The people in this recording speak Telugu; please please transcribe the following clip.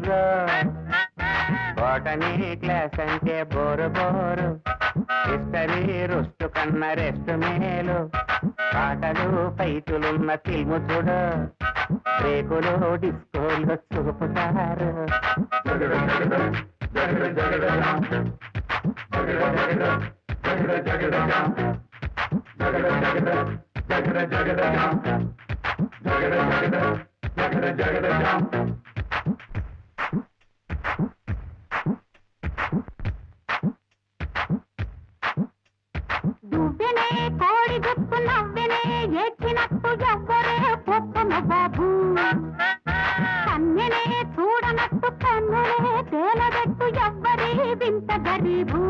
బ్రో బోటనీ క్లాస్ అంటే బోరు బోరు హిస్టరీ రుస్టు కన్న రెస్ట్ మేలు పాటలు ఫైటులున్న ఫిల్ము చూడు రేకులు డిస్కోలు చూపుతారు దువ్వెనే కోడి గుప్పు నవ్వెనే ఏడ్చినట్టు ఎవ్వరే పొప్పమ బాబు కన్నెనే చూడనట్టు కన్నులే తేలబెట్టు ఎవ్వరి వింత గరీబు